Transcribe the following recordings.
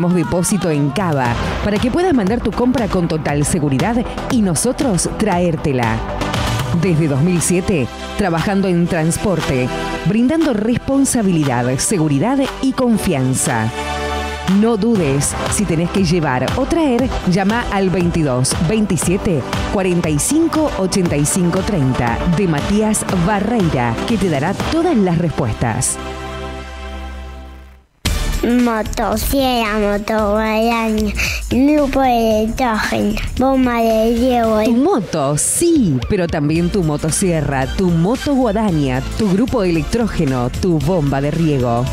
Tenemos depósito en Cava para que puedas mandar tu compra con total seguridad y nosotros traértela. Desde 2007, trabajando en transporte, brindando responsabilidad, seguridad y confianza. No dudes, si tenés que llevar o traer, llama al 22 27 45 85 30 de Matías Barreira, que te dará todas las respuestas. Motosierra, motoguadaña, grupo de electrógeno, bomba de riego. Tu moto, sí, pero también tu motosierra, tu motoguadaña, tu grupo de electrógeno, tu bomba de riego.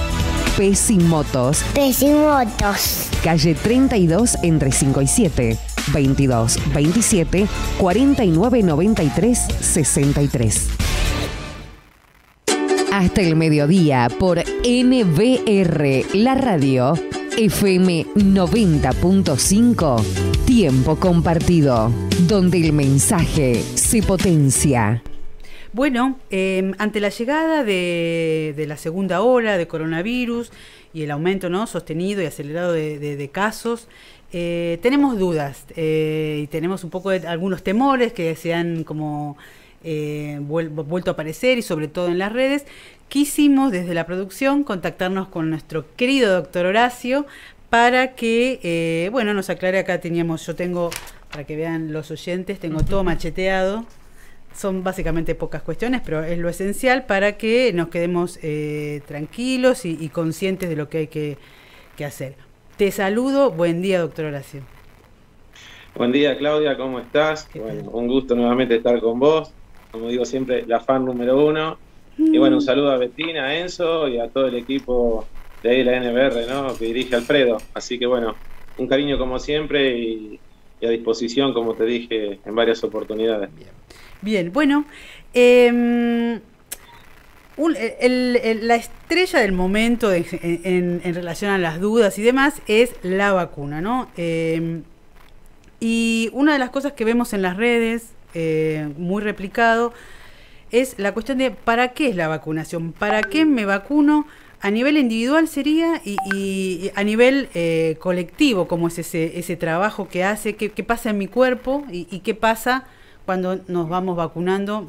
Pessin Motos. Pessin Motos. Calle 32 entre 5 y 7. 22 27 49 93 63. Hasta el mediodía por NBR, la radio, FM 90.5, tiempo compartido, donde el mensaje se potencia. Bueno, ante la llegada de la segunda ola de coronavirus y el aumento, ¿no?, sostenido y acelerado de casos, tenemos dudas y tenemos un poco de algunos temores que se han como vuelto a aparecer, y sobre todo en las redes. Quisimos desde la producción contactarnos con nuestro querido doctor Horacio para que, bueno, nos aclare. Acá yo tengo, para que vean los oyentes, tengo todo macheteado. Son básicamente pocas cuestiones, pero es lo esencial para que nos quedemos tranquilos y conscientes de lo que hay que hacer. Te saludo. Buen día, doctor Horacio. Buen día, Claudia, ¿cómo estás? Bueno, un gusto nuevamente estar con vos. Como digo siempre, la fan número 1. Y bueno, un saludo a Betina, a Enzo y a todo el equipo de ahí, la NBR, ¿no?, que dirige Alfredo. Así que bueno, un cariño como siempre y a disposición, como te dije, en varias oportunidades. Bien, bueno, la estrella del momento en relación a las dudas y demás es la vacuna, ¿no? Y una de las cosas que vemos en las redes, muy replicado, es la cuestión de ¿para qué es la vacunación? ¿Para qué me vacuno? A nivel individual sería y a nivel colectivo, ¿cómo es ese trabajo que hace? ¿Qué pasa en mi cuerpo? ¿Y qué pasa cuando nos vamos vacunando?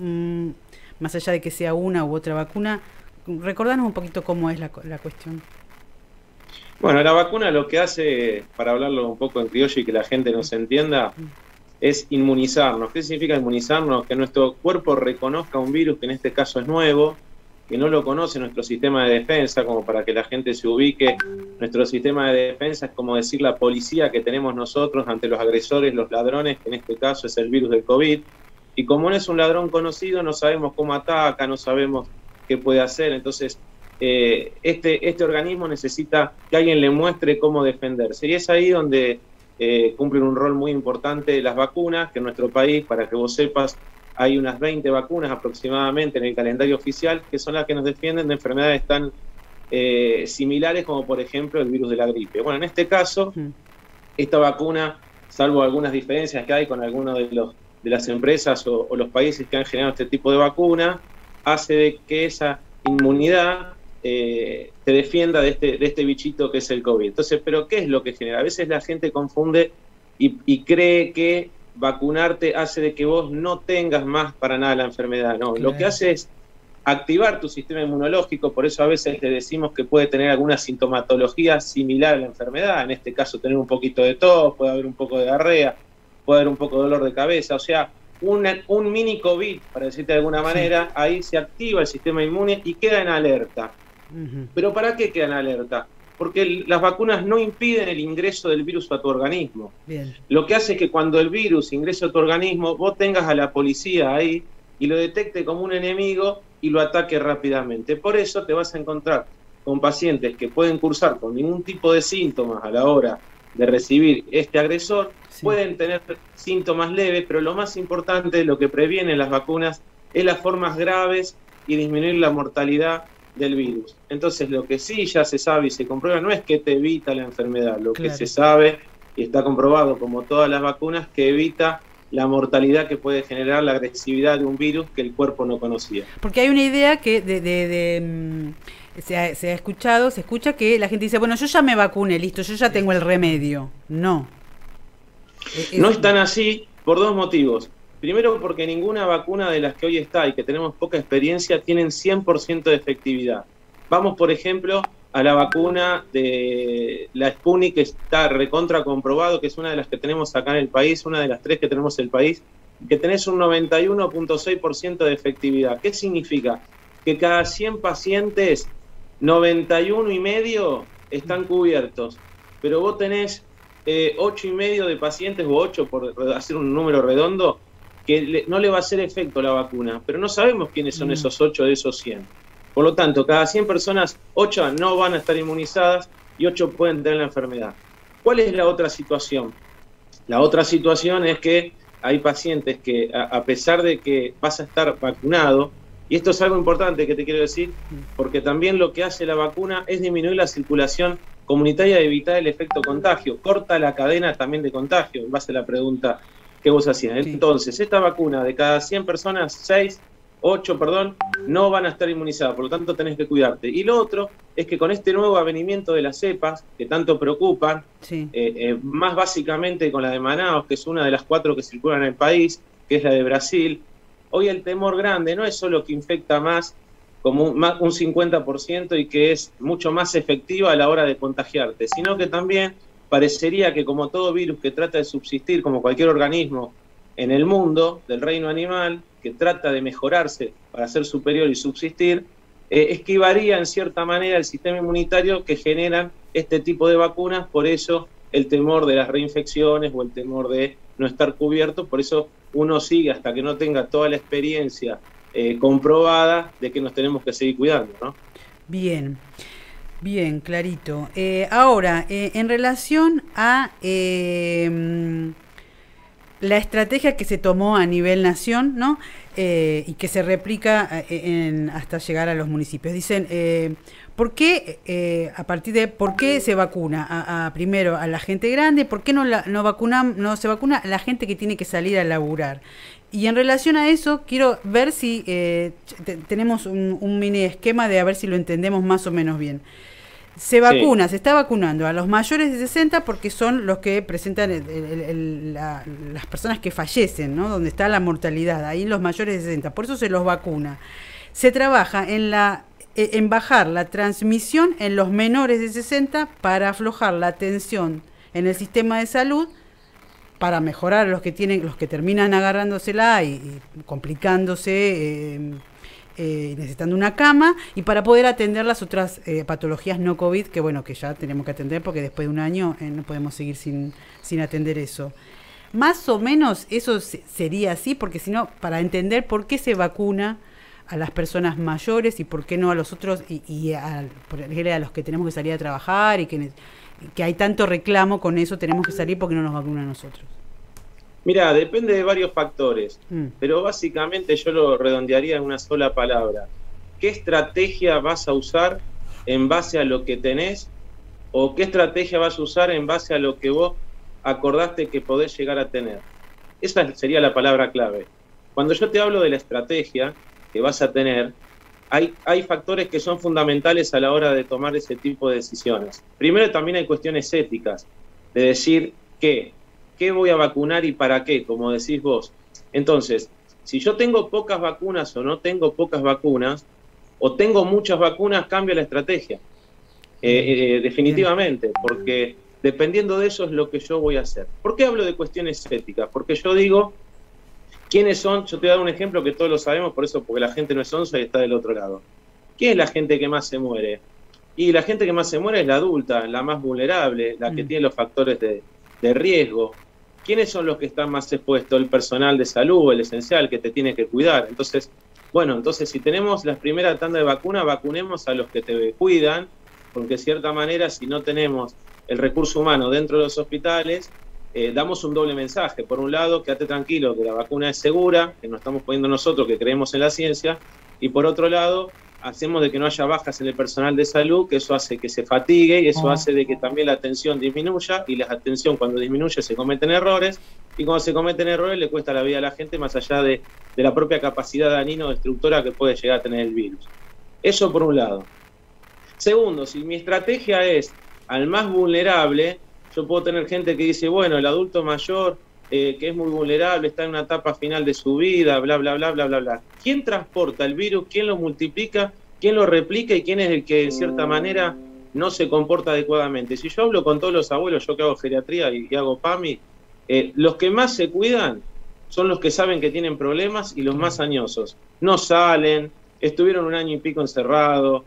Más allá de que sea una u otra vacuna, recordanos un poquito cómo es la cuestión. Bueno, la vacuna lo que hace, para hablarlo un poco en criollo y que la gente nos entienda, es inmunizarnos. ¿Qué significa inmunizarnos? Que nuestro cuerpo reconozca un virus que en este caso es nuevo, que no lo conoce nuestro sistema de defensa, como para que la gente se ubique. Nuestro sistema de defensa es como decir la policía que tenemos nosotros ante los agresores, los ladrones, que en este caso es el virus del COVID. Y como no es un ladrón conocido, no sabemos cómo ataca, no sabemos qué puede hacer. Entonces, este organismo necesita que alguien le muestre cómo defenderse. Y es ahí donde cumplen un rol muy importante las vacunas, que en nuestro país, para que vos sepas, hay unas 20 vacunas aproximadamente en el calendario oficial, que son las que nos defienden de enfermedades tan similares como, por ejemplo, el virus de la gripe. Bueno, en este caso, esta vacuna, salvo algunas diferencias que hay con algunos de las empresas o los países que han generado este tipo de vacuna, hace de que esa inmunidad te defienda de este bichito que es el COVID. Entonces, ¿pero qué es lo que genera? A veces la gente confunde y cree que vacunarte hace de que vos no tengas más para nada la enfermedad. No, claro. Lo que hace es activar tu sistema inmunológico, por eso a veces le decimos que puede tener alguna sintomatología similar a la enfermedad, en este caso tener un poquito de tos, puede haber un poco de diarrea, puede haber un poco de dolor de cabeza, o sea, un mini COVID, para decirte de alguna manera, ahí se activa el sistema inmune y queda en alerta. ¿Pero para qué queda en alerta? Porque las vacunas no impiden el ingreso del virus a tu organismo. Bien. Lo que hace es que cuando el virus ingresa a tu organismo, vos tengas a la policía ahí y lo detecte como un enemigo y lo ataque rápidamente. Por eso te vas a encontrar con pacientes que pueden cursar con ningún tipo de síntomas a la hora de recibir este agresor, sí. Pueden tener síntomas leves, pero lo más importante, lo que previenen las vacunas, es las formas graves y disminuir la mortalidad del virus. Entonces, lo que sí ya se sabe y se comprueba no es que te evita la enfermedad, lo que se sabe y está comprobado, como todas las vacunas, que evita la mortalidad que puede generar la agresividad de un virus que el cuerpo no conocía. Porque hay una idea que se ha escuchado, se escucha que la gente dice, bueno, yo ya me vacuné, listo, yo ya tengo el remedio. No. No es tan así por dos motivos. Primero, porque ninguna vacuna de las que hoy está y que tenemos poca experiencia tienen 100% de efectividad. Vamos, por ejemplo, a la vacuna de la Sputnik, que está recontra comprobado, que es una de las que tenemos acá en el país, una de las 3 que tenemos en el país, que tenés un 91.6% de efectividad. ¿Qué significa? Que cada 100 pacientes, 91,5 están cubiertos, pero vos tenés 8,5 de pacientes, o 8 por hacer un número redondo, que no le va a hacer efecto la vacuna, pero no sabemos quiénes son esos 8 de esos 100. Por lo tanto, cada 100 personas, 8 no van a estar inmunizadas y 8 pueden tener la enfermedad. ¿Cuál es la otra situación? La otra situación es que hay pacientes que, a pesar de que vas a estar vacunado, y esto es algo importante que te quiero decir, porque también lo que hace la vacuna es disminuir la circulación comunitaria y evitar el efecto contagio. Corta la cadena también de contagio, en base a la pregunta que vos hacías. Sí. Entonces, esta vacuna, de cada 100 personas, 8, no van a estar inmunizadas, por lo tanto tenés que cuidarte. Y lo otro es que con este nuevo avenimiento de las cepas, que tanto preocupan, Sí. más básicamente con la de Manaus, que es una de las 4 que circulan en el país, que es la de Brasil, hoy el temor grande no es solo que infecta más, como un 50%, y que es mucho más efectiva a la hora de contagiarte, sino que también parecería que, como todo virus que trata de subsistir, como cualquier organismo en el mundo del reino animal, que trata de mejorarse para ser superior y subsistir, esquivaría en cierta manera el sistema inmunitario que generan este tipo de vacunas. Por eso el temor de las reinfecciones o el temor de no estar cubierto. Por eso uno sigue hasta que no tenga toda la experiencia comprobada de que nos tenemos que seguir cuidando, ¿no? Bien, bien, clarito. Ahora, en relación a la estrategia que se tomó a nivel nación, ¿no? Y que se replica hasta llegar a los municipios. Dicen, ¿por qué, a partir de por qué se vacuna primero a la gente grande? ¿Por qué no se vacuna a la gente que tiene que salir a laburar? Y en relación a eso, quiero ver si tenemos un mini esquema de a ver si lo entendemos más o menos bien. Se está vacunando a los mayores de 60 porque son los que presentan las personas que fallecen, ¿no? Donde está la mortalidad, ahí los mayores de 60, por eso se los vacuna. Se trabaja en bajar la transmisión en los menores de 60 para aflojar la tensión en el sistema de salud, para mejorar los que terminan agarrándosela y complicándose, necesitando una cama, y para poder atender las otras patologías no COVID, que bueno, que ya tenemos que atender porque después de un año no podemos seguir sin atender eso. Más o menos eso sería así, porque si no, para entender por qué se vacuna a las personas mayores y por qué no a los otros, y a los que tenemos que salir a trabajar y que hay tanto reclamo con eso, tenemos que salir porque no nos vacunan a nosotros. Mira, depende de varios factores, pero básicamente yo lo redondearía en una sola palabra. ¿Qué estrategia vas a usar en base a lo que tenés? ¿O qué estrategia vas a usar en base a lo que vos acordaste que podés llegar a tener? Esa sería la palabra clave. Cuando yo te hablo de la estrategia que vas a tener, hay factores que son fundamentales a la hora de tomar ese tipo de decisiones. Primero, también hay cuestiones éticas, de decir qué voy a vacunar y para qué, como decís vos. Entonces, si yo tengo pocas vacunas o no tengo pocas vacunas, o tengo muchas vacunas, cambia la estrategia. Definitivamente, porque dependiendo de eso es lo que yo voy a hacer. ¿Por qué hablo de cuestiones éticas? Porque yo digo, ¿quiénes son? Yo te voy a dar un ejemplo que todos lo sabemos, por eso, porque la gente no es onza y está del otro lado. ¿Quién es la gente que más se muere? Y la gente que más se muere es la adulta, la más vulnerable, la que tiene los factores de riesgo. ¿Quiénes son los que están más expuestos? El personal de salud, el esencial, que te tiene que cuidar. Entonces, si tenemos la primera tanda de vacuna, vacunemos a los que te cuidan, porque de cierta manera, si no tenemos el recurso humano dentro de los hospitales, damos un doble mensaje. Por un lado, quédate tranquilo, que la vacuna es segura, que nos estamos poniendo nosotros, que creemos en la ciencia, y por otro lado, hacemos de que no haya bajas en el personal de salud, que eso hace que se fatigue y eso hace de que también la atención disminuya, y la atención cuando disminuye se cometen errores, y cuando se cometen errores le cuesta la vida a la gente, más allá de la propia capacidad dañina o destructora que puede llegar a tener el virus. Eso por un lado. Segundo, si mi estrategia es al más vulnerable, yo puedo tener gente que dice, bueno, el adulto mayor que es muy vulnerable, está en una etapa final de su vida, bla, bla, bla, bla, bla, bla. ¿Quién transporta el virus? ¿Quién lo multiplica? ¿Quién lo replica? ¿Y quién es el que, de cierta manera, no se comporta adecuadamente? Si yo hablo con todos los abuelos, yo que hago geriatría y hago PAMI, los que más se cuidan son los que saben que tienen problemas y los más añosos. No salen, estuvieron 1 año y pico encerrados,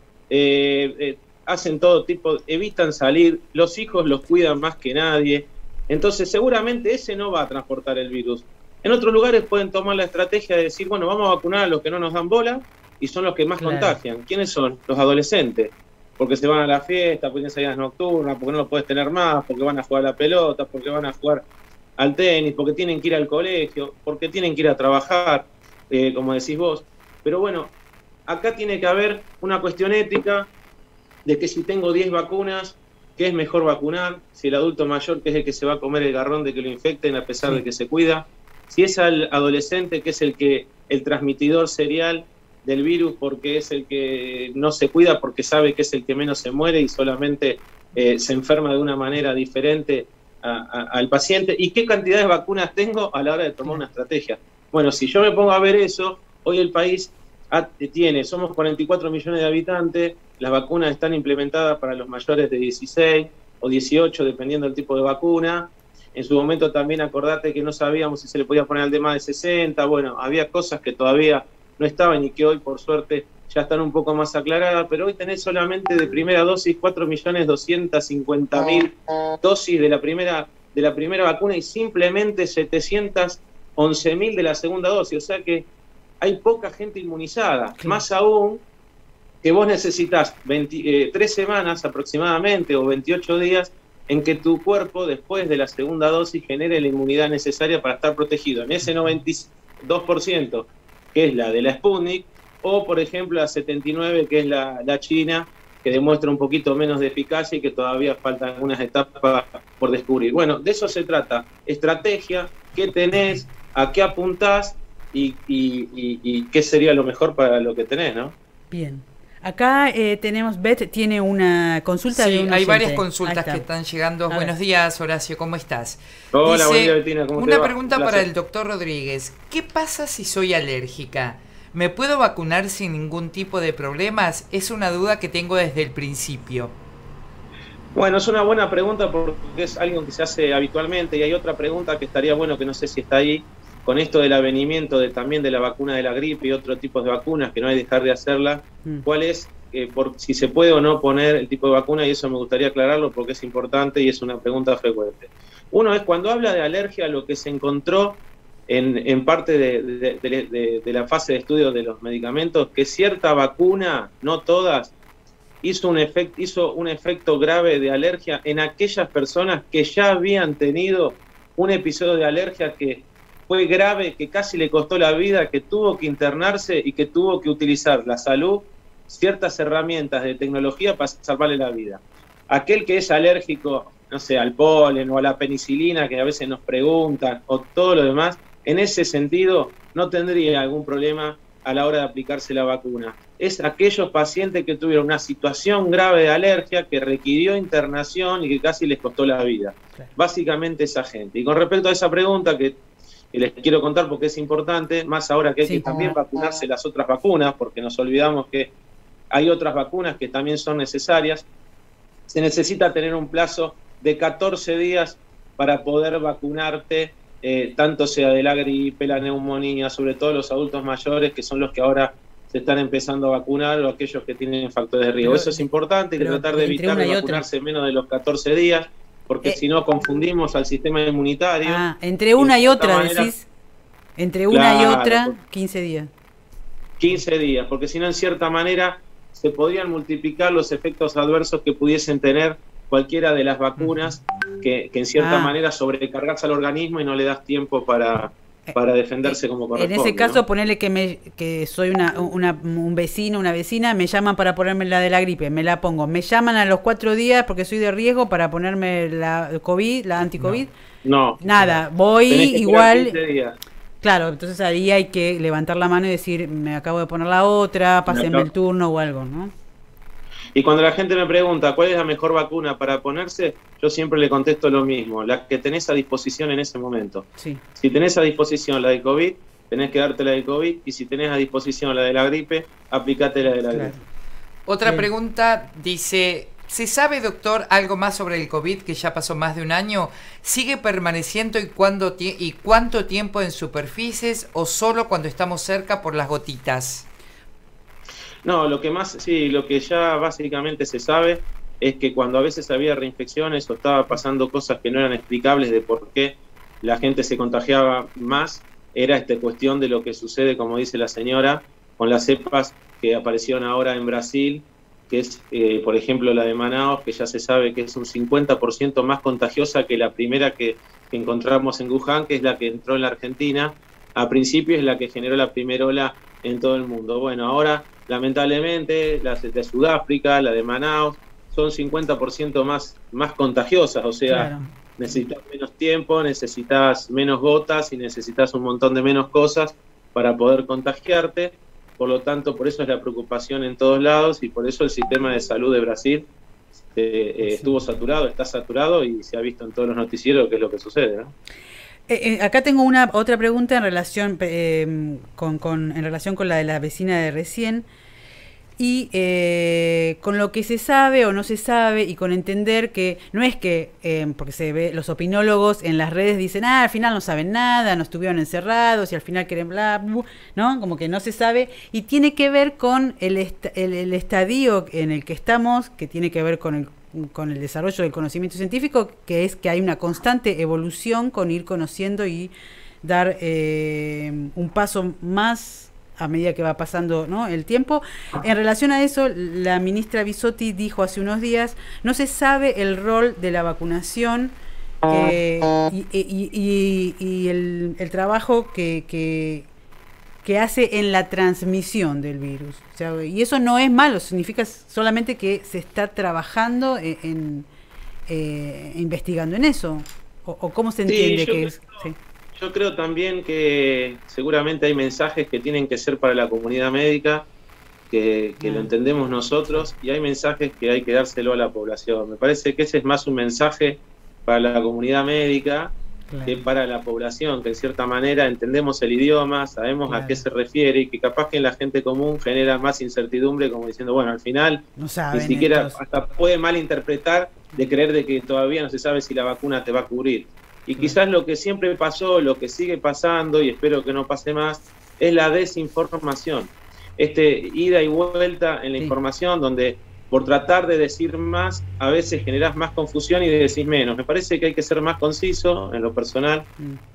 hacen todo tipo, evitan salir, los hijos los cuidan más que nadie. Entonces seguramente ese no va a transportar el virus. En otros lugares pueden tomar la estrategia de decir, bueno, vamos a vacunar a los que no nos dan bola y son los que más contagian. ¿Quiénes son? Los adolescentes. Porque se van a la fiesta, porque tienen salidas nocturnas, porque no lo puedes tener más, porque van a jugar a la pelota, porque van a jugar al tenis, porque tienen que ir al colegio, porque tienen que ir a trabajar, como decís vos. Pero bueno, acá tiene que haber una cuestión ética de que si tengo 10 vacunas, ¿qué es mejor vacunar? Si el adulto mayor, que es el que se va a comer el garrón de que lo infecten a pesar de que se cuida. Si es al adolescente, que es el transmitidor serial del virus, porque es el que no se cuida, porque sabe que es el que menos se muere y solamente se enferma de una manera diferente al paciente. ¿Y qué cantidad de vacunas tengo a la hora de tomar una estrategia? Bueno, si yo me pongo a ver eso, hoy el país somos 44 millones de habitantes, las vacunas están implementadas para los mayores de 16 o 18, dependiendo del tipo de vacuna. En su momento también acordate que no sabíamos si se le podía poner al de más de 60, bueno, había cosas que todavía no estaban y que hoy por suerte ya están un poco más aclaradas, pero hoy tenés solamente de primera dosis 4.250.000 dosis de la primera vacuna y simplemente 711.000 de la segunda dosis, o sea que hay poca gente inmunizada, más aún que vos necesitas 3 semanas aproximadamente o 28 días en que tu cuerpo después de la segunda dosis genere la inmunidad necesaria para estar protegido. En ese 92%, que es la de la Sputnik, o por ejemplo la 79%, que es la China, que demuestra un poquito menos de eficacia y que todavía faltan algunas etapas por descubrir. Bueno, de eso se trata. Estrategia, qué tenés, a qué apuntás y qué sería lo mejor para lo que tenés, ¿no? Bien. Acá tenemos, Beth tiene una consulta. Sí, hay varias consultas que están llegando. Buenos días, Horacio, ¿cómo estás? Hola, buen día, Betina, ¿cómo te va? Una pregunta para el doctor Rodríguez. ¿Qué pasa si soy alérgica? ¿Me puedo vacunar sin ningún tipo de problemas? Es una duda que tengo desde el principio. Bueno, es una buena pregunta porque es algo que se hace habitualmente, y hay otra pregunta que estaría bueno, que no sé si está ahí, con esto del avenimiento también de la vacuna de la gripe y otros tipos de vacunas, que no hay que dejar de hacerla. ¿Cuál es, si se puede o no poner el tipo de vacuna? Y eso me gustaría aclararlo porque es importante y es una pregunta frecuente. Uno es, cuando habla de alergia, lo que se encontró en parte de la fase de estudio de los medicamentos, que cierta vacuna, no todas, hizo un efecto grave de alergia en aquellas personas que ya habían tenido un episodio de alergia que fue grave, que casi le costó la vida, que tuvo que internarse y que tuvo que utilizar la salud, ciertas herramientas de tecnología para salvarle la vida. Aquel que es alérgico, no sé, al polen o a la penicilina, que a veces nos preguntan, o todo lo demás, en ese sentido no tendría algún problema a la hora de aplicarse la vacuna. Es aquellos pacientes que tuvieron una situación grave de alergia que requirió internación y que casi les costó la vida. Básicamente esa gente. Y con respecto a esa pregunta que les quiero contar porque es importante, más ahora que hay que también vacunarse las otras vacunas, porque nos olvidamos que hay otras vacunas que también son necesarias, se necesita tener un plazo de 14 días para poder vacunarte, tanto sea de la gripe, la neumonía, sobre todo los adultos mayores, que son los que ahora se están empezando a vacunar, o aquellos que tienen factores de riesgo. Eso es importante, hay que tratar de evitar vacunarse menos de los 14 días, porque si no confundimos al sistema inmunitario. Entre una y otra, decís. Entre una y otra, 15 días. 15 días, porque si no, en cierta manera, se podrían multiplicar los efectos adversos que pudiesen tener cualquiera de las vacunas, que en cierta manera sobrecargas al organismo y no le das tiempo para defenderse como corresponde. En ese caso, ¿no? Ponerle que soy un vecino, una vecina, me llaman para ponerme la de la gripe, me la pongo. Me llaman a los 4 días porque soy de riesgo para ponerme la COVID, la anti-COVID. No. Nada, voy igual. 15 días. Claro, entonces ahí hay que levantar la mano y decir, me acabo de poner la otra, pásenme el turno o algo, ¿no? Y cuando la gente me pregunta cuál es la mejor vacuna para ponerse, yo siempre le contesto lo mismo, la que tenés a disposición en ese momento. Sí. Si tenés a disposición la de COVID, tenés que darte la de COVID, y si tenés a disposición la de la gripe, aplicate la de la gripe. Otra Bien. pregunta dice, ¿se sabe, doctor, algo más sobre el COVID que ya pasó más de un año? ¿Sigue permaneciendo y cuánto tiempo en superficies o solo cuando estamos cerca por las gotitas? No, lo que ya básicamente se sabe es que cuando a veces había reinfecciones o estaba pasando cosas que no eran explicables de por qué la gente se contagiaba más, era esta cuestión de lo que sucede, como dice la señora, con las cepas que aparecieron ahora en Brasil, que es, por ejemplo, la de Manaus, que ya se sabe que es un 50% más contagiosa que la primera que encontramos en Wuhan, que es la que entró en la Argentina. A principio es la que generó la primera ola en todo el mundo. Bueno, ahora, lamentablemente, las de Sudáfrica, la de Manaus, son 50% más contagiosas, o sea, Claro. necesitas menos tiempo, necesitas menos gotas y necesitas un montón de menos cosas para poder contagiarte. Por lo tanto, por eso es la preocupación en todos lados y por eso el sistema de salud de Brasil estuvo saturado, está saturado y se ha visto en todos los noticieros qué es lo que sucede, ¿no? Acá tengo otra pregunta en relación en relación con la de la vecina de recién y con lo que se sabe o no se sabe y con entender que no es que porque se ve los opinólogos en las redes dicen al final no saben nada, no estuvieron encerrados y al final quieren bla, bla, ¿no? Como que no se sabe y tiene que ver con el estadio en el que estamos, que tiene que ver con el desarrollo del conocimiento científico, que es que hay una constante evolución con ir conociendo y dar un paso más a medida que va pasando, ¿no?, el tiempo. En relación a eso, la ministra Bisotti dijo hace unos días, no se sabe el rol de la vacunación y el trabajo que hace en la transmisión del virus. O sea, y eso no es malo, significa solamente que se está trabajando investigando en eso. ¿O cómo se entiende que es? Sí. Yo creo también que seguramente hay mensajes que tienen que ser para la comunidad médica, que lo entendemos nosotros, y hay mensajes que hay que dárselo a la población. Me parece que ese es más un mensaje para la comunidad médica que para la población, que en cierta manera entendemos el idioma, sabemos a qué se refiere y que capaz que en la gente común genera más incertidumbre, como diciendo, bueno, al final no saben, ni siquiera hasta puede malinterpretar de creer de que todavía no se sabe si la vacuna te va a cubrir. Y quizás lo que siempre pasó, lo que sigue pasando, y espero que no pase más, es la desinformación. Ida y vuelta en la información, donde por tratar de decir más, a veces generás más confusión y decís menos. Me parece que hay que ser más conciso en lo personal.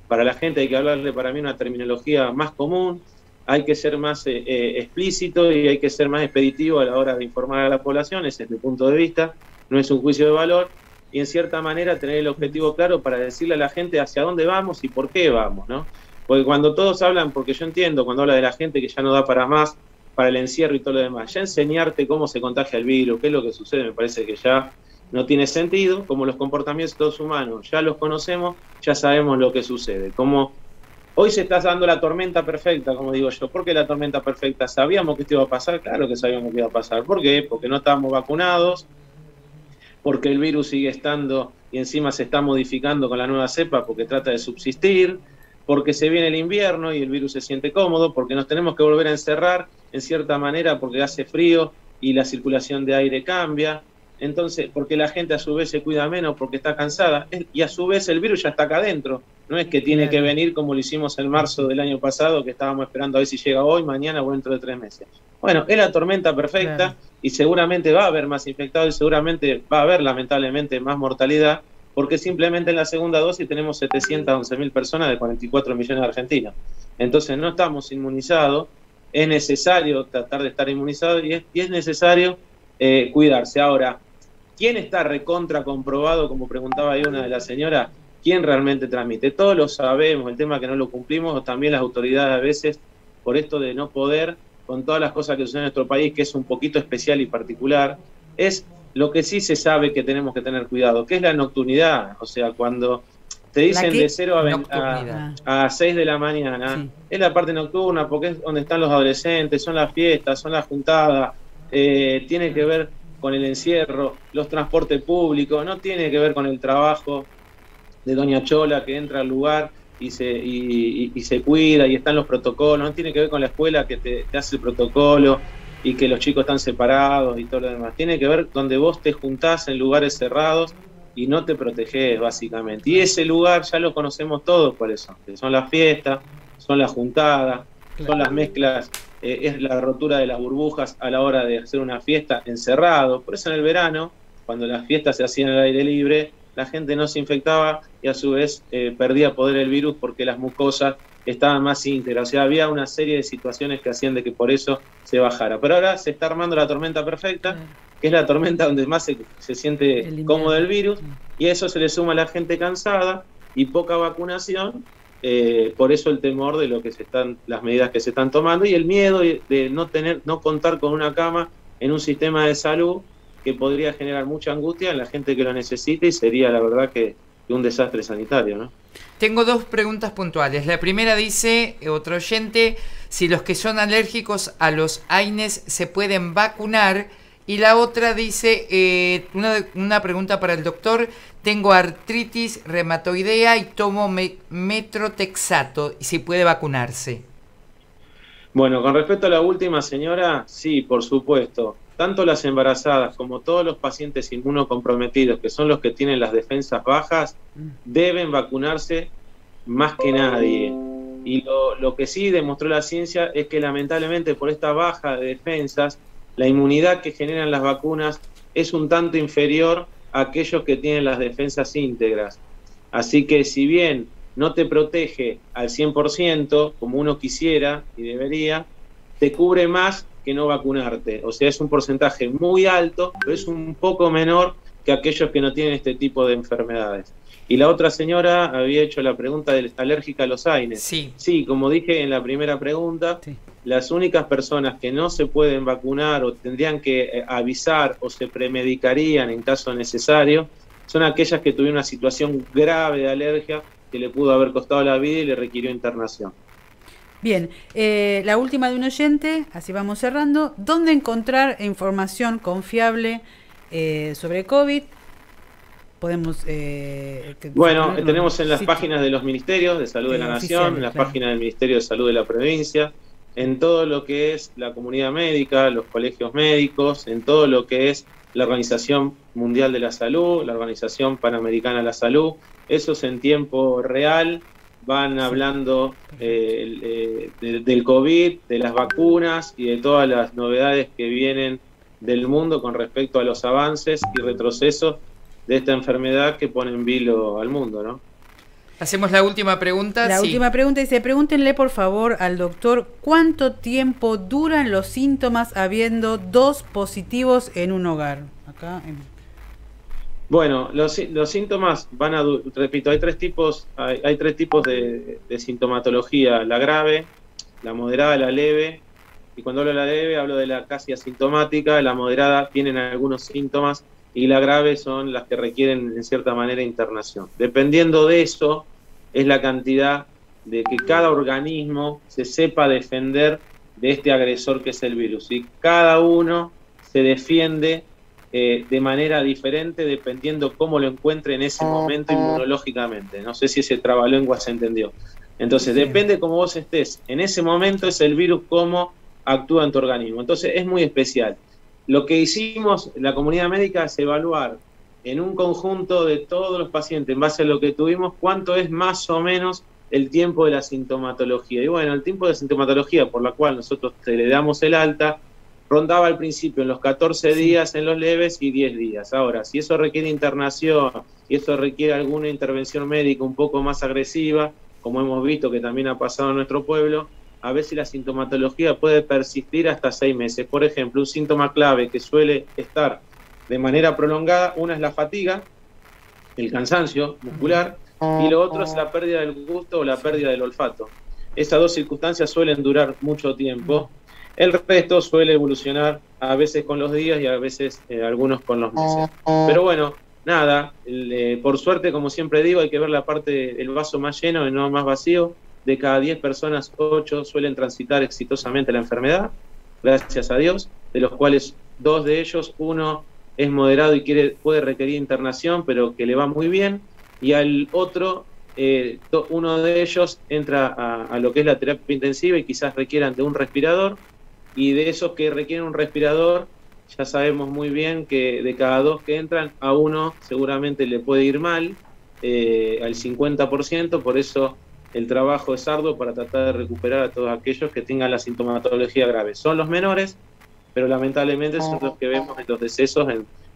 Para la gente hay que hablarle, para mí, una terminología más común. Hay que ser más explícito y hay que ser más expeditivo a la hora de informar a la población. Ese es mi punto de vista. No es un juicio de valor. Y en cierta manera tener el objetivo claro para decirle a la gente hacia dónde vamos y por qué vamos, ¿no? Porque cuando todos hablan, porque yo entiendo cuando habla de la gente que ya no da para más, para el encierro y todo lo demás, ya enseñarte cómo se contagia el virus, qué es lo que sucede, me parece que ya no tiene sentido. Como los comportamientos humanos ya los conocemos, ya sabemos lo que sucede. Como hoy se está dando la tormenta perfecta, como digo yo. ¿Por qué la tormenta perfecta? ¿Sabíamos que esto iba a pasar? Claro que sabíamos que iba a pasar. ¿Por qué? Porque no estábamos vacunados, porque el virus sigue estando y encima se está modificando con la nueva cepa porque trata de subsistir, porque se viene el invierno y el virus se siente cómodo, porque nos tenemos que volver a encerrar en cierta manera porque hace frío y la circulación de aire cambia, entonces porque la gente a su vez se cuida menos porque está cansada y a su vez el virus ya está acá adentro, no es que tiene que venir como lo hicimos en marzo del año pasado, que estábamos esperando a ver si llega hoy, mañana o dentro de 3 meses. Bueno, es la tormenta perfecta y seguramente va a haber más infectados y seguramente va a haber lamentablemente más mortalidad, porque simplemente en la segunda dosis tenemos 711.000 personas de 44 millones de argentinos. Entonces no estamos inmunizados, es necesario tratar de estar inmunizados y es necesario cuidarse. Ahora, ¿quién está recontra comprobado, como preguntaba ahí una de las señoras, quién realmente transmite? Todos lo sabemos, el tema que no lo cumplimos, o también las autoridades a veces, por esto de no poder, con todas las cosas que suceden en nuestro país, que es un poquito especial y particular, es lo que sí se sabe que tenemos que tener cuidado, que es la nocturnidad. O sea, cuando te dicen de 0 a 6 de la mañana, es la parte nocturna, porque es donde están los adolescentes, son las fiestas, son las juntadas, tiene que ver con el encierro, los transportes públicos, no tiene que ver con el trabajo de doña Chola que entra al lugar y se cuida y están los protocolos, no tiene que ver con la escuela que te hace el protocolo y que los chicos están separados y todo lo demás. Tiene que ver donde vos te juntás en lugares cerrados y no te protegés, básicamente. Y ese lugar ya lo conocemos todos cuáles son, que son las fiestas, son las juntadas, son las mezclas, es la rotura de las burbujas a la hora de hacer una fiesta encerrado. Por eso en el verano, cuando las fiestas se hacían al aire libre, la gente no se infectaba y a su vez perdía poder el virus porque las mucosas estaban más íntegras. O sea, había una serie de situaciones que hacían de que por eso se bajara. Pero ahora se está armando la tormenta perfecta, que es la tormenta donde más se siente cómodo el virus, y a eso se le suma la gente cansada y poca vacunación. Por eso el temor de lo que las medidas que se están tomando y el miedo de no contar con una cama en un sistema de salud que podría generar mucha angustia en la gente que lo necesite y sería la verdad que un desastre sanitario, ¿no? Tengo dos preguntas puntuales. La primera dice, otro oyente, si los que son alérgicos a los AINES se pueden vacunar. Y la otra dice, una pregunta para el doctor, tengo artritis reumatoidea y tomo metrotexato, y si puede vacunarse. Bueno, con respecto a la última señora, sí, por supuesto. Tanto las embarazadas como todos los pacientes inmunocomprometidos, que son los que tienen las defensas bajas, deben vacunarse más que nadie. Y lo que sí demostró la ciencia es que lamentablemente por esta baja de defensas, la inmunidad que generan las vacunas es un tanto inferior a aquellos que tienen las defensas íntegras. Así que si bien no te protege al 100%, como uno quisiera y debería, te cubre más que no vacunarte. O sea, es un porcentaje muy alto, pero es un poco menor que aquellos que no tienen este tipo de enfermedades. Y la otra señora había hecho la pregunta de alérgica a los AINES. Sí, como dije en la primera pregunta, las únicas personas que no se pueden vacunar o tendrían que avisar o se premedicarían en caso necesario son aquellas que tuvieron una situación grave de alergia que le pudo haber costado la vida y le requirió internación. Bien, la última de un oyente, así vamos cerrando. ¿Dónde encontrar información confiable sobre COVID? Podemos... bueno, tenemos en las páginas de los ministerios de salud de la nación, en las páginas del Ministerio de Salud de la provincia, en todo lo que es la comunidad médica, los colegios médicos, en todo lo que es la Organización Mundial de la Salud, la Organización Panamericana de la Salud. Eso es en tiempo real. Van hablando del COVID, de las vacunas y de todas las novedades que vienen del mundo con respecto a los avances y retrocesos de esta enfermedad que pone en vilo al mundo, ¿no? Hacemos la última pregunta. La última pregunta dice, pregúntenle por favor al doctor cuánto tiempo duran los síntomas habiendo 2 positivos en un hogar. Acá Bueno, los síntomas van a, repito, hay tres tipos de sintomatología: la grave, la moderada, la leve. Y cuando hablo de la leve, hablo de la casi asintomática. La moderada tienen algunos síntomas y la grave son las que requieren en cierta manera internación. Dependiendo de eso, es la cantidad de que cada organismo se sepa defender de este agresor que es el virus. Y cada uno se defiende de manera diferente dependiendo cómo lo encuentre en ese momento inmunológicamente. No sé si ese trabalengua se entendió. Entonces, depende cómo vos estés en ese momento, es el virus cómo actúa en tu organismo. Entonces, es muy especial. Lo que hicimos la comunidad médica es evaluar en un conjunto de todos los pacientes, en base a lo que tuvimos, cuánto es más o menos el tiempo de la sintomatología. Y bueno, el tiempo de sintomatología por la cual nosotros le damos el alta rondaba al principio en los 14 días en los leves y 10 días. Ahora, si eso requiere internación y eso requiere alguna intervención médica un poco más agresiva, como hemos visto que también ha pasado en nuestro pueblo, a veces la sintomatología puede persistir hasta 6 meses. Por ejemplo, un síntoma clave que suele estar de manera prolongada, una es la fatiga, el cansancio muscular, y lo otro es la pérdida del gusto o la pérdida del olfato. Esas dos circunstancias suelen durar mucho tiempo. El resto suele evolucionar a veces con los días y a veces algunos con los meses. Pero bueno, nada, por suerte, como siempre digo, hay que ver la parte del vaso más lleno y no más vacío. De cada 10 personas, 8 suelen transitar exitosamente la enfermedad, gracias a Dios, de los cuales 2 de ellos, uno es moderado y puede requerir internación, pero que le va muy bien, y al otro, uno de ellos entra a lo que es la terapia intensiva y quizás requieran de un respirador, y de esos que requieren un respirador, ya sabemos muy bien que de cada 2 que entran, a uno seguramente le puede ir mal, al 50%, por eso el trabajo es arduo para tratar de recuperar a todos aquellos que tengan la sintomatología grave. Son los menores, pero lamentablemente son los que vemos en los decesos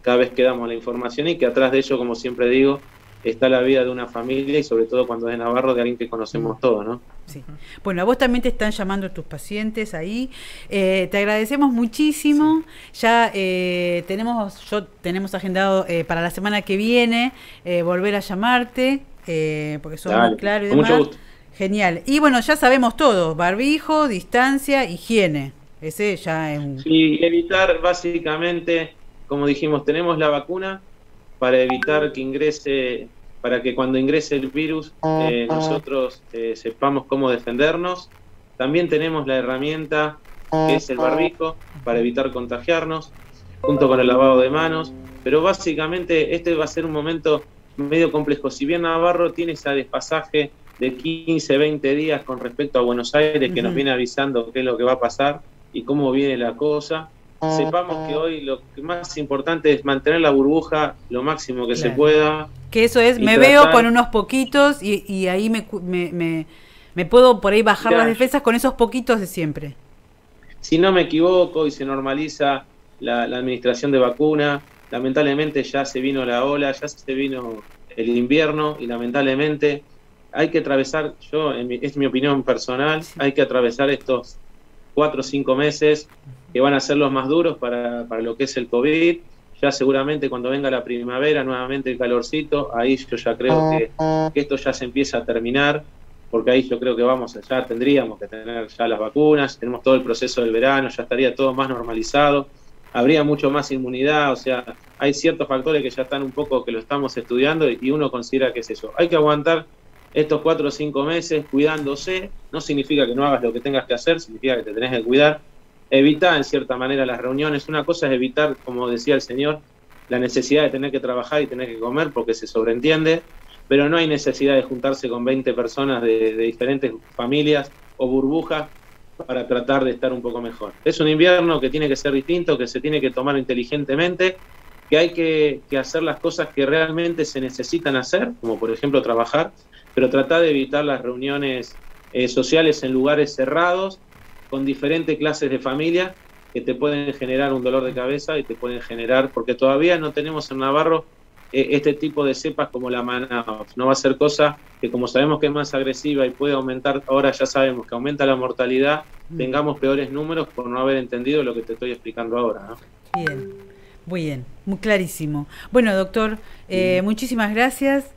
cada vez que damos la información, y que atrás de ello, como siempre digo, está la vida de una familia, y sobre todo cuando es de Navarro, de alguien que conocemos todos, ¿no? Sí. Bueno, a vos también te están llamando tus pacientes ahí. Te agradecemos muchísimo. Sí. Ya tenemos agendado para la semana que viene volver a llamarte, porque sos muy claro y demás. Con mucho gusto. Genial. Y bueno, ya sabemos todo: barbijo, distancia, higiene. Ese ya es un... Sí, evitar básicamente, como dijimos, tenemos la vacuna para evitar que ingrese, para que cuando ingrese el virus nosotros sepamos cómo defendernos. También tenemos la herramienta que es el barbijo para evitar contagiarnos, junto con el lavado de manos. Pero básicamente este va a ser un momento medio complejo. Si bien Navarro tiene ese desfasaje de 15, 20 días con respecto a Buenos Aires, que nos viene avisando qué es lo que va a pasar y cómo viene la cosa, sepamos que hoy lo que más importante es mantener la burbuja lo máximo que se pueda. Que eso es, me veo con unos poquitos y ahí me puedo por ahí bajar las defensas con esos poquitos de siempre. Si no me equivoco y se normaliza la administración de vacuna, lamentablemente ya se vino la ola, ya se vino el invierno, y lamentablemente hay que atravesar, es mi opinión personal, hay que atravesar estos 4 o 5 meses que van a ser los más duros para lo que es el COVID. Ya seguramente cuando venga la primavera, nuevamente el calorcito, ahí yo ya creo que esto ya se empieza a terminar, porque ahí yo creo que ya tendríamos que tener ya las vacunas, tenemos todo el proceso del verano, ya estaría todo más normalizado, habría mucho más inmunidad. O sea, hay ciertos factores que ya están un poco, que lo estamos estudiando, y uno considera que es eso. Hay que aguantar estos 4 o 5 meses cuidándose. No significa que no hagas lo que tengas que hacer, significa que te tenés que cuidar. Evitar en cierta manera las reuniones. Una cosa es evitar, como decía el señor, la necesidad de tener que trabajar y tener que comer, porque se sobreentiende, pero no hay necesidad de juntarse con 20 personas de diferentes familias o burbujas para tratar de estar un poco mejor. Es un invierno que tiene que ser distinto, que se tiene que tomar inteligentemente, que hay que hacer las cosas que realmente se necesitan hacer, como por ejemplo trabajar, pero tratar de evitar las reuniones sociales en lugares cerrados, con diferentes clases de familia, que te pueden generar un dolor de cabeza y te pueden generar, porque todavía no tenemos en Navarro este tipo de cepas como la Manaus. No va a ser cosa que, como sabemos que es más agresiva y puede aumentar, ahora ya sabemos que aumenta la mortalidad, tengamos peores números por no haber entendido lo que te estoy explicando ahora, ¿no? Bien, muy bien, muy clarísimo. Bueno, doctor, muchísimas gracias.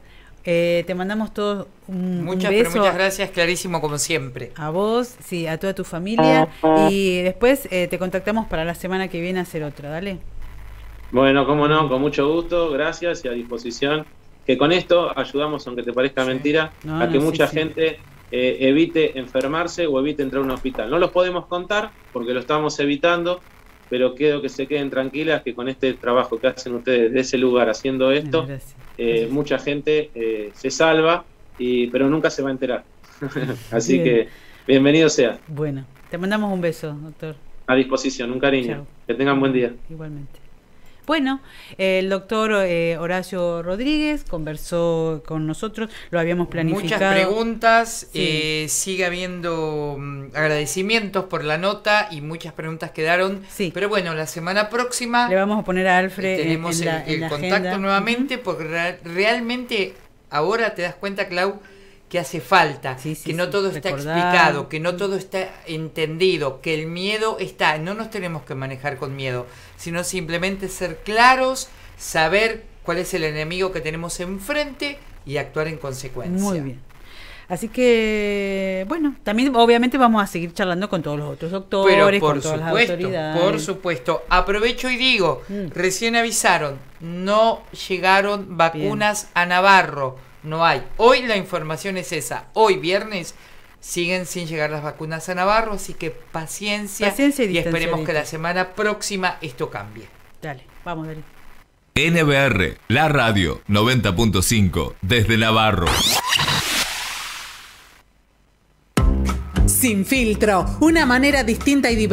Te mandamos todos un beso. Pero muchas gracias, clarísimo como siempre. A vos, sí, a toda tu familia, y después te contactamos para la semana que viene a hacer otra, dale. Bueno, cómo no, con mucho gusto, gracias y a disposición. Que con esto ayudamos, aunque te parezca mentira, a que mucha gente evite enfermarse o evite entrar a un hospital. No los podemos contar porque lo estamos evitando, pero quiero que se queden tranquilas que con este trabajo que hacen ustedes de ese lugar haciendo esto, mucha gente se salva, pero nunca se va a enterar. Así que bienvenido sea. Bueno, te mandamos un beso, doctor. A disposición, un cariño. Chau. Que tengan buen día. Igualmente. Bueno, el doctor Horacio Rodríguez conversó con nosotros, lo habíamos planificado. Muchas preguntas, sigue habiendo agradecimientos por la nota y muchas preguntas quedaron. Sí. Pero bueno, la semana próxima le vamos a poner a Alfred tenemos el contacto agenda. Nuevamente, porque realmente ahora te das cuenta, Clau, que hace falta, que no todo está explicado, que no todo está entendido, que el miedo está, no nos tenemos que manejar con miedo, sino simplemente ser claros, saber cuál es el enemigo que tenemos enfrente y actuar en consecuencia. Muy bien. Así que, bueno, también obviamente vamos a seguir charlando con todos los otros doctores, con todas las autoridades. Por supuesto. Aprovecho y digo, recién avisaron, no llegaron vacunas a Navarro. No hay. Hoy la información es esa. Hoy viernes siguen sin llegar las vacunas a Navarro, así que paciencia y esperemos que la semana próxima esto cambie. Dale, vamos, Dale. NBR, la radio 90.5 desde Navarro. Sin filtro, una manera distinta y divertida